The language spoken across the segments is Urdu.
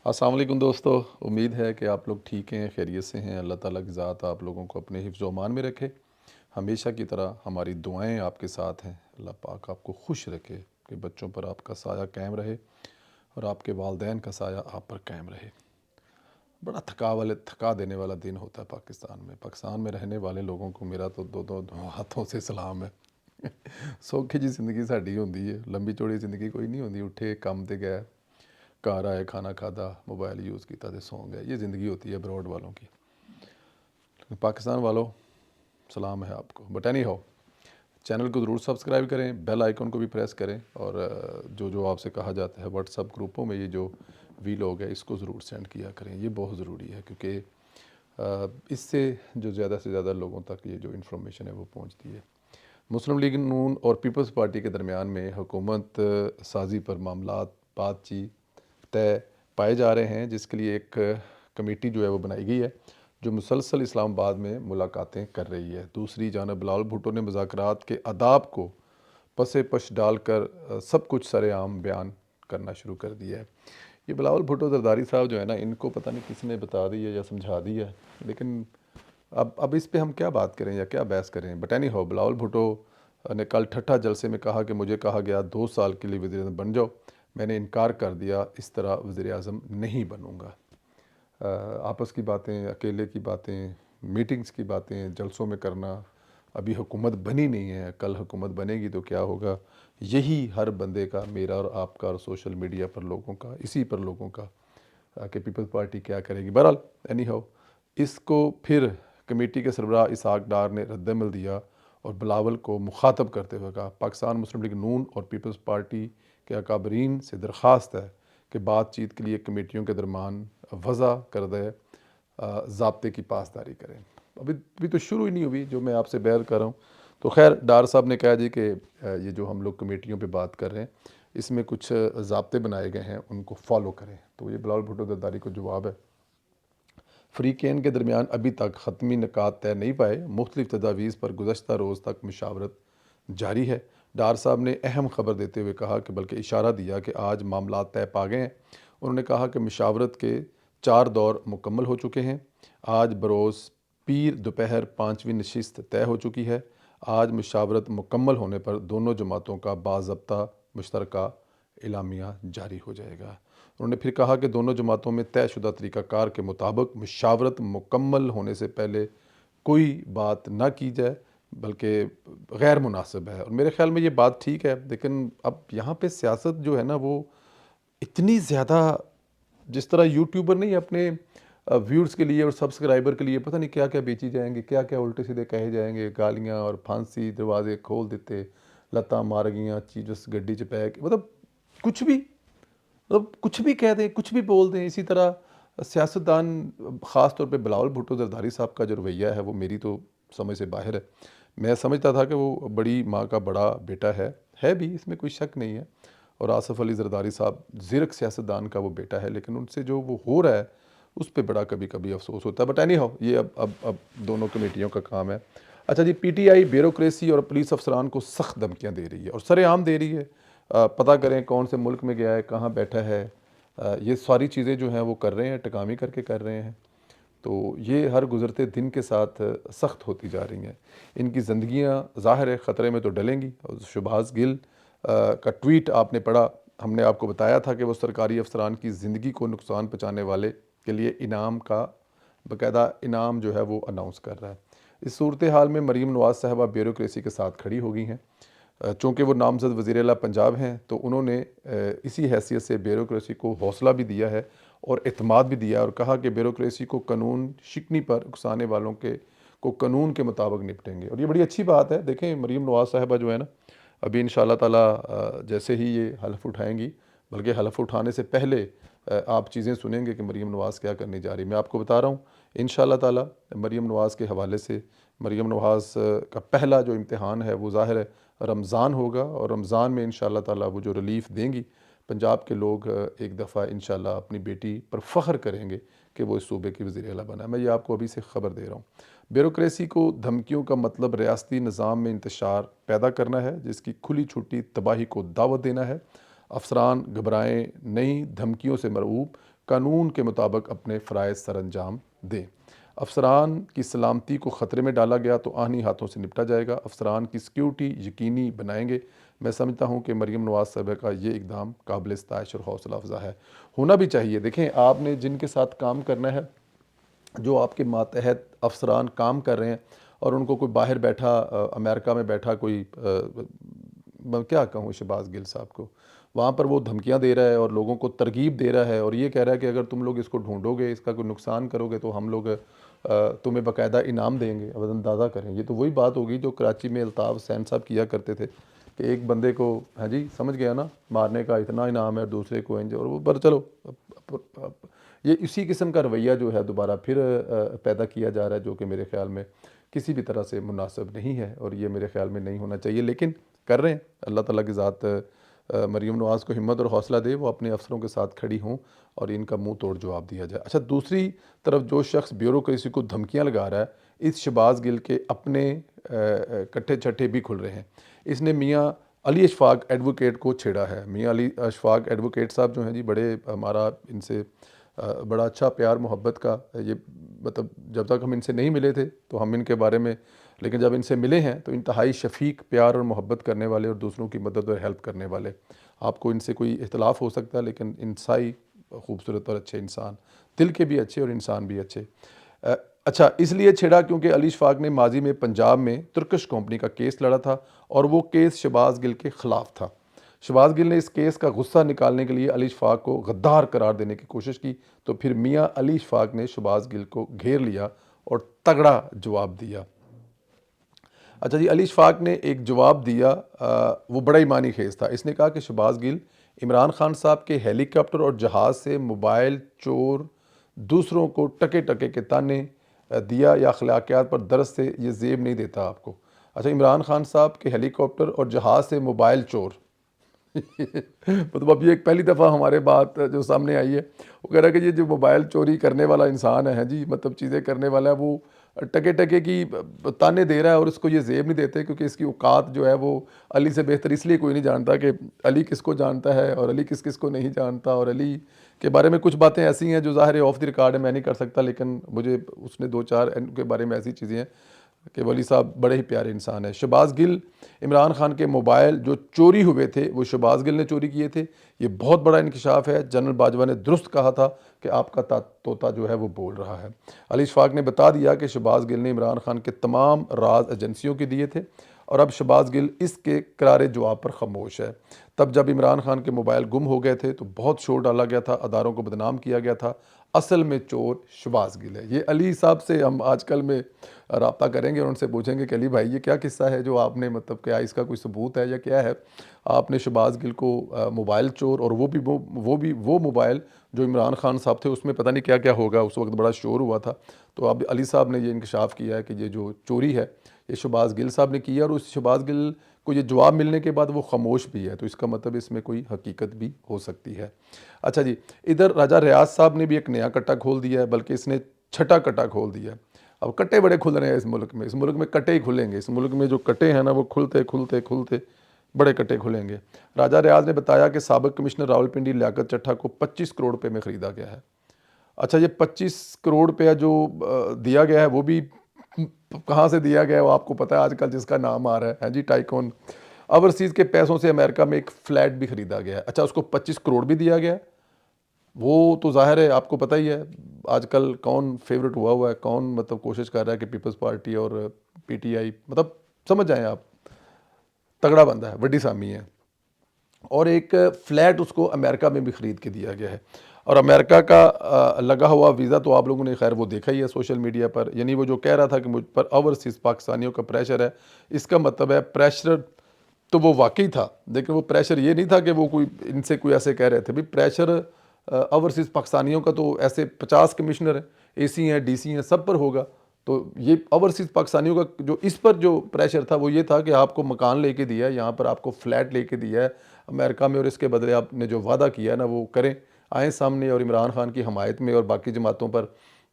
السلام علیکم دوستو، امید ہے کہ آپ لوگ ٹھیک ہیں، خیریت سے ہیں۔ اللہ تعالیٰ کی ذات آپ لوگوں کو اپنے حفظ و امان میں رکھے۔ ہمیشہ کی طرح ہماری دعائیں آپ کے ساتھ ہیں۔ اللہ پاک آپ کو خوش رکھے کہ بچوں پر آپ کا سایہ قائم رہے اور آپ کے والدین کا سایہ آپ پر قائم رہے۔ بڑا تھکا دینے والا دن ہوتا ہے پاکستان میں رہنے والے لوگوں کو میرا تو دو ہاتھوں سے سلام ہے۔ سوکھی جی زندگی ساڈی ہوندی ہے، لمبی چوڑی زندگی کوئی نہیں ہوندی۔ اٹھے کام تے گئے، گھر آئے، کھانا کھادا، موبائل یوز کیتا تے سو گئے۔ یہ زندگی ہوتی ہے ابروڈ والوں کی۔ لیکن پاکستان والوں، سلام ہے آپ کو۔ بٹ اینی ہاؤ، چینل کو ضرور سبسکرائب کریں، بیل آئیکن کو بھی پریس کریں، اور جو آپ سے کہا جاتا ہے واٹس ایپ گروپوں میں یہ جو ویلاگ ہے اس کو ضرور سینڈ کیا کریں۔ یہ بہت ضروری ہے کیونکہ اس سے زیادہ سے زیادہ لوگوں تک یہ جو انفارمیشن ہے وہ پہنچتی ہے۔ مسلم لیگ نون اور پیپلز پارٹی کے درمیان میں حکومت سازی پر معاملات بات چیت طے پائے جا رہے ہیں، جس کے لیے ایک کمیٹی جو ہے وہ بنائی گئی ہے جو مسلسل اسلام آباد میں ملاقاتیں کر رہی ہے۔ دوسری جانب بلاول بھٹو نے مذاکرات کے آداب کو پس پش ڈال کر سب کچھ سر عام بیان کرنا شروع کر دیا ہے۔ یہ بلاول بھٹو زرداری صاحب جو ہے نا، ان کو پتہ نہیں کس نے بتا دی ہے یا سمجھا دی ہے، لیکن اب اس پہ ہم کیا بات کریں یا کیا بحث کریں۔ بٹ اینی ہو، بلاول بھٹو نے کل ٹھٹھا جلسے میں کہا کہ مجھے کہا گیا 2 سال کے لیے وزیر اعظم بن جاؤ، میں نے انکار کر دیا، اس طرح وزیر اعظم نہیں بنوں گا۔ آپس کی باتیں، اکیلے کی باتیں، میٹنگز کی باتیں جلسوں میں کرنا، ابھی حکومت بنی نہیں ہے، کل حکومت بنے گی تو کیا ہوگا، یہی ہر بندے کا، میرا اور آپ کا اور سوشل میڈیا پر لوگوں کا، اسی پر لوگوں کا کہ پیپلز پارٹی کیا کرے گی۔ بہرحال اینی ہاؤ، اس کو پھر کمیٹی کے سربراہ اسحاق ڈار نے رد عمل دیا اور بلاول کو مخاطب کرتے ہوئے کہا، پاکستان مسلم لیگ نون اور پیپلز پارٹی کے اکابرین سے درخواست ہے کہ بات چیت کے لیے کمیٹیوں کے درمیان وضع کردہ ضابطے کی پاسداری کریں۔ ابھی تو شروع ہی نہیں ہوئی جو میں آپ سے بیان کر رہا ہوں۔ تو خیر، ڈار صاحب نے کہا جی کہ یہ جو ہم لوگ کمیٹیوں پہ بات کر رہے ہیں اس میں کچھ ضابطے بنائے گئے ہیں، ان کو فالو کریں۔ تو یہ بلاول بھٹو زرداری کو جواب ہے۔ فریقین کے درمیان ابھی تک حتمی نکات طے نہیں پائے، مختلف تجاویز پر گزشتہ روز تک مشاورت جاری ہے۔ ڈار صاحب نے اہم خبر دیتے ہوئے کہا کہ بلکہ اشارہ دیا کہ آج معاملات طے پا گئے ہیں۔ انہوں نے کہا کہ مشاورت کے 4 دور مکمل ہو چکے ہیں۔ آج بروز پیر دوپہر 5ویں نشست طے ہو چکی ہے۔ آج مشاورت مکمل ہونے پر دونوں جماعتوں کا باضابطہ مشترکہ اعلامیہ جاری ہو جائے گا۔ انہوں نے پھر کہا کہ دونوں جماعتوں میں طے شدہ طریقہ کار کے مطابق مشاورت مکمل ہونے سے پہلے کوئی بات نہ کی جائے، بلکہ غیر مناسب ہے۔ اور میرے خیال میں یہ بات ٹھیک ہے، لیکن اب یہاں پہ سیاست جو ہے نا وہ اتنی زیادہ، جس طرح یوٹیوبر نہیں اپنے ویورز کے لیے اور سبسکرائبر کے لیے پتہ نہیں کیا کیا بیچی جائیں گے، کیا کیا الٹے سیدھے کہے جائیں گے، گالیاں اور پھانسی، دروازے کھول دیتے، لتاں مار گیاں، چیزس گڈی چ پہ کے، مطلب کچھ بھی کہہ دیں، کچھ بھی بول دیں۔ اسی طرح سیاستدان، خاص طور پہ بلاول بھٹو زرداری صاحب کا جو رویہ ہے وہ میری تو سمجھ سے باہر ہے۔ میں سمجھتا تھا کہ وہ بڑی ماں کا بڑا بیٹا ہے بھی، اس میں کوئی شک نہیں ہے، اور آصف علی زرداری صاحب زرک سیاستدان کا وہ بیٹا ہے، لیکن ان سے جو وہ ہو رہا ہے اس پہ بڑا کبھی کبھی افسوس ہوتا ہے۔ بٹ اینی ہاؤ، یہ اب دونوں کمیٹیوں کا کام ہے۔ اچھا جی، پی ٹی آئی بیوروکریسی اور پولیس افسران کو سخت دھمکیاں دے رہی ہے اور سر عام دے رہی ہے۔ پتہ کریں کون سے ملک میں گیا ہے، کہاں بیٹھا ہے، یہ ساری چیزیں جو ہیں وہ کر رہے ہیں، ٹکامی کر کے کر رہے ہیں۔ تو یہ ہر گزرتے دن کے ساتھ سخت ہوتی جا رہی ہیں۔ ان کی زندگیاں ظاہر ہے خطرے میں تو ڈلیں گی۔ شباز گل کا ٹویٹ آپ نے پڑھا، ہم نے آپ کو بتایا تھا کہ وہ سرکاری افسران کی زندگی کو نقصان پہنچانے والے کے لیے انعام کا باقاعدہ انعام جو ہے وہ اناؤنس کر رہا ہے۔ اس صورتحال میں مریم نواز صاحبہ بیوروکریسی کے ساتھ کھڑی ہو گئی ہیں۔ چونکہ وہ نامزد وزیر اعلیٰ پنجاب ہیں تو انہوں نے اسی حیثیت سے بیوروکریسی کو حوصلہ بھی دیا ہے اور اعتماد بھی دیا، اور کہا کہ بیوروکریسی کو قانون شکنی پر اکسانے والوں کو قانون کے مطابق نپٹیں گے، اور یہ بڑی اچھی بات ہے۔ دیکھیں مریم نواز صاحبہ جو ہے نا، ابھی انشاءاللہ تعالیٰ جیسے ہی یہ حلف اٹھائیں گی، بلکہ حلف اٹھانے سے پہلے آپ چیزیں سنیں گے کہ مریم نواز کیا کرنے جا رہی ہے۔ میں آپ کو بتا رہا ہوں انشاءاللہ تعالیٰ مریم نواز کے حوالے سے، مریم نواز کا پہلا جو امتحان ہے وہ ظاہر ہے رمضان ہوگا، اور رمضان میں انشاءاللہ تعالیٰ وہ جو ریلیف دیں گی، پنجاب کے لوگ ایک دفعہ انشاءاللہ اپنی بیٹی پر فخر کریں گے کہ وہ اس صوبے کی وزیر اعلیٰ بنا۔ میں یہ آپ کو ابھی سے خبر دے رہا ہوں۔ بیوروکریسی کو دھمکیوں کا مطلب ریاستی نظام میں انتشار پیدا کرنا ہے، جس کی کھلی چھٹی تباہی کو دعوت دینا ہے۔ افسران گھبرائیں نہیں، دھمکیوں سے مرعوب، قانون کے مطابق اپنے فرائض سر انجام دیں۔ افسران کی سلامتی کو خطرے میں ڈالا گیا تو آہنی ہاتھوں سے نپٹا جائے گا، افسران کی سیکیورٹی یقینی بنائیں گے۔ میں سمجھتا ہوں کہ مریم نواز صاحبہ کا یہ اقدام قابل ستائش اور حوصلہ افزا ہے، ہونا بھی چاہیے۔ دیکھیں، آپ نے جن کے ساتھ کام کرنا ہے، جو آپ کے ماتحت افسران کام کر رہے ہیں، اور ان کو کوئی باہر بیٹھا امریکہ میں بیٹھا کوئی میں کیا کہوں شہباز گل صاحب کو، وہاں پر وہ دھمکیاں دے رہا ہے اور لوگوں کو ترغیب دے رہا ہے، اور یہ کہہ رہا ہے کہ اگر تم لوگ اس کو ڈھونڈو گے، اس کا کوئی نقصان کرو گے تو ہم لوگ تمہیں باقاعدہ انعام دیں گے۔ اب اندازہ کریں، یہ تو وہی بات ہوگی جو کراچی میں الطاف حسین صاحب کیا کرتے تھے کہ ایک بندے کو، ہاں جی سمجھ گیا نا، مارنے کا اتنا انعام ہے، اور دوسرے کو اور وہ پر چلو یہ اسی قسم کا رویہ جو ہے دوبارہ پھر پیدا کیا جا رہا ہے، جو کہ میرے خیال میں کسی بھی طرح سے مناسب نہیں ہے، اور یہ میرے خیال میں نہیں ہونا چاہیے، لیکن کر رہے ہیں۔ اللہ تعالیٰ کی ذات مریم نواز کو ہمت اور حوصلہ دے، وہ اپنے افسروں کے ساتھ کھڑی ہوں اور ان کا منہ توڑ جواب دیا جائے۔ اچھا، دوسری طرف جو شخص بیوروکریسی کو دھمکیاں لگا رہا ہے، اس شہباز گل کے اپنے کٹھے چھٹے بھی کھل رہے ہیں۔ اس نے میاں علی اشفاق ایڈوکیٹ کو چھیڑا ہے۔ میاں علی اشفاق ایڈوکیٹ صاحب جو ہیں جی، بڑے ہمارا ان سے بڑا اچھا پیار محبت کا یہ مطلب جب تک ہم ان سے نہیں ملے تھے تو ہم ان کے بارے میں، لیکن جب ان سے ملے ہیں تو انتہائی شفیق، پیار اور محبت کرنے والے اور دوسروں کی مدد اور ہیلپ کرنے والے۔ آپ کو ان سے کوئی اختلاف ہو سکتا ہے، لیکن انتہائی خوبصورت اور اچھے انسان، دل کے بھی اچھے اور انسان بھی اچھے۔ اچھا، اس لیے چھیڑا کیونکہ علی اشفاق نے ماضی میں پنجاب میں ترکش کمپنی کا کیس لڑا تھا، اور وہ کیس شہباز گل کے خلاف تھا۔ شہباز گل نے اس کیس کا غصہ نکالنے کے لیے علی اشفاق کو غدار قرار دینے کی کوشش کی، تو پھر میاں علی اشفاق نے شہباز گل کو گھیر لیا اور تگڑا جواب دیا۔ اچھا جی، علی اشفاق نے ایک جواب دیا، وہ بڑا ہی معنی خیز تھا۔ اس نے کہا کہ شہباز گل عمران خان صاحب کے ہیلی کاپٹر اور جہاز سے موبائل چور، دوسروں کو ٹکے ٹکے کے تانے دیا یا اخلاقیات پر درس سے یہ زیب نہیں دیتا آپ کو۔ اچھا، عمران خان صاحب کے ہیلی کاپٹر اور جہاز سے موبائل چور مطلب اب یہ ایک پہلی دفعہ ہمارے بات جو سامنے آئی ہے، وہ کہہ رہا ہے کہ یہ جو موبائل چوری کرنے والا انسان ہے جی، مطلب چیزیں کرنے والا ہے، وہ ٹکے ٹکے کی تانے دے رہا ہے، اور اس کو یہ زیب نہیں دیتے، کیونکہ اس کی اوقات جو ہے وہ علی سے بہتر اس لیے کوئی نہیں جانتا کہ علی کس کو جانتا ہے اور علی کس کس کو نہیں جانتا، اور علی کے بارے میں کچھ باتیں ایسی ہیں جو ظاہر ہے آف دی ریکارڈ ہے، میں نہیں کر سکتا، لیکن مجھے اس نے دو چار ان کے بارے میں ایسی چیزیں ہیں کہ ولی صاحب بڑے ہی پیارے انسان ہیں۔ شہباز گل، عمران خان کے موبائل جو چوری ہوئے تھے وہ شہباز گل نے چوری کیے تھے، یہ بہت بڑا انکشاف ہے۔ جنرل باجوہ نے درست کہا تھا کہ آپ کا طوطا جو ہے وہ بول رہا ہے۔ علی اشفاق نے بتا دیا کہ شہباز گل نے عمران خان کے تمام راز ایجنسیوں کے دیے تھے، اور اب شہباز گل اس کے کرارے جواب پر خاموش ہے۔ تب جب عمران خان کے موبائل گم ہو گئے تھے تو بہت شور ڈالا گیا تھا، اداروں کو بدنام کیا گیا تھا، اصل میں چور شہباز گل ہے۔ یہ علی صاحب سے ہم آج کل میں رابطہ کریں گے اور ان سے پوچھیں گے کہ علی بھائی یہ کیا قصہ ہے جو آپ نے، مطلب کیا اس کا کوئی ثبوت ہے یا کیا ہے؟ آپ نے شہباز گل کو موبائل چور، اور وہ بھی وہ موبائل جو عمران خان صاحب تھے اس میں پتہ نہیں کیا کیا ہوگا، اس وقت بڑا شور ہوا تھا، تو اب علی صاحب نے یہ انکشاف کیا ہے کہ یہ جو چوری ہے یہ شہباز گل صاحب نے کی ہے، اور اس شہباز گل کو یہ جواب ملنے کے بعد وہ خاموش بھی ہے، تو اس کا مطلب اس میں کوئی حقیقت بھی ہو سکتی ہے۔ اچھا جی، ادھر راجہ ریاض صاحب نے بھی ایک نیا کٹا کھول دیا ہے، بلکہ اس نے چھٹا کٹا کھول دیا ہے۔ اب کٹے بڑے کھل رہے ہیں اس ملک میں کٹے ہی کھلیں گے، اس ملک میں جو کٹے ہیں نا وہ کھلتے کھلتے کھلتے بڑے کٹے کھلیں گے۔ راجہ ریاض نے بتایا کہ سابق کمشنر راولپنڈی لیاقت چٹھا کو 25 کروڑ روپے میں خریدا گیا ہے۔ اچھا، یہ 25 کروڑ روپیہ جو دیا گیا ہے وہ بھی کہاں سے دیا گیا ہے وہ آپ کو پتہ ہے، آج کل جس کا نام آ رہا ہے جی ٹائکون اوورسیز کے پیسوں سے امریکہ میں ایک فلیٹ بھی خریدا گیا ہے۔ اچھا، اس کو 25 کروڑ بھی دیا گیا ہے، وہ تو ظاہر ہے آپ کو پتہ ہی ہے آج کل کون فیورٹ ہوا ہے، کون مطلب کوشش کر رہا ہے کہ پیپلز پارٹی اور پی ٹی آئی، مطلب سمجھ جائیں آپ، تگڑا بندہ ہے، وڈی سامی ہے، اور ایک فلیٹ اس کو امریکہ میں بھی خرید کے دیا گیا ہے۔ اور امریکہ کا لگا ہوا ویزا تو آپ لوگوں نے خیر وہ دیکھا ہی ہے سوشل میڈیا پر، یعنی وہ جو کہہ رہا تھا کہ مجھ پر اوورسیز پاکستانیوں کا پریشر ہے، اس کا مطلب ہے پریشر تو وہ واقعی تھا، لیکن وہ پریشر یہ نہیں تھا کہ وہ کوئی ان سے کوئی ایسے کہہ رہے تھے، بھی پریشر اوورسیز پاکستانیوں کا تو ایسے 50 کمشنر ہیں، اے سی ہیں، ڈی سی ہیں، سب پر ہوگا، تو یہ اوورسیز پاکستانیوں کا جو اس پر جو پریشر تھا وہ یہ تھا کہ آپ کو مکان لے کے دیا ہے، یہاں پر آپ کو فلیٹ لے کے دیا ہے امریکہ میں، اور اس کے بدلے آپ نے جو وعدہ کیا ہے نا وہ کریں، آئیں سامنے اور عمران خان کی حمایت میں اور باقی جماعتوں پر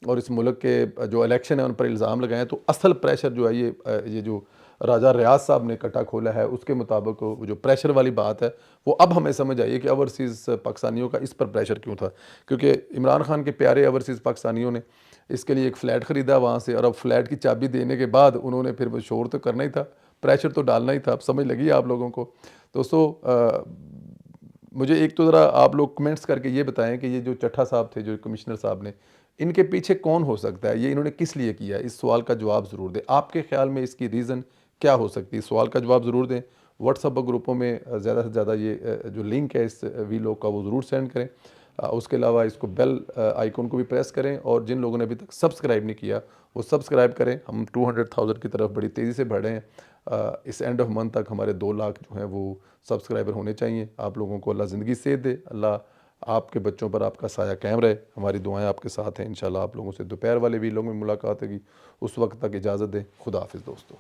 اور اس ملک کے جو الیکشن ہے ان پر الزام لگائیں۔ تو اصل پریشر جو ہے یہ جو راجہ ریاض صاحب نے کٹا کھولا ہے، اس کے مطابق وہ جو پریشر والی بات ہے وہ اب ہمیں سمجھ آئی ہے کہ اوورسیز پاکستانیوں کا اس پر پریشر کیوں تھا، کیونکہ عمران خان کے پیارے اوورسیز پاکستانیوں نے اس کے لیے ایک فلیٹ خریدا وہاں سے، اور اب فلیٹ کی چابی دینے کے بعد انہوں نے پھر وہ شور تو کرنا ہی تھا، پریشر تو ڈالنا ہی تھا. اب سمجھ لگی ہے آپ لوگوں کو. دوستو مجھے ایک تو ذرا آپ لوگ کمنٹس کر کے یہ بتائیں کہ یہ جو چٹھا صاحب تھے، جو کمشنر صاحب نے، ان کے پیچھے کون ہو سکتا ہے، یہ انہوں نے کس لیے کیا ہے؟ اس سوال کا جواب ضرور دیں. آپ کے خیال میں اس کی ریزن کیا ہو سکتی ہے؟ سوال کا جواب ضرور دیں. واٹس ایپ گروپوں میں زیادہ سے زیادہ یہ جو لنک ہے اس ویلوگ کا وہ ضرور سینڈ کریں. اس کے علاوہ اس کو بیل آئیکن کو بھی پریس کریں، اور جن لوگوں نے ابھی تک سبسکرائب نہیں کیا وہ سبسکرائب کریں. ہم 200,000 کی طرف بڑی تیزی سے بڑھ رہے ہیں. اس اینڈ آف منتھ تک ہمارے 2 لاکھ جو ہیں وہ سبسکرائبر ہونے چاہیے. آپ لوگوں کو اللہ زندگی صحت دے، اللہ آپ کے بچوں پر آپ کا سایہ قائم رہے. ہماری دعائیں آپ کے ساتھ ہیں. انشاءاللہ آپ لوگوں سے دوپہر والے ویلوگ میں ملاقات ہوگی. اس وقت تک اجازت دیں. خدا حافظ دوستو.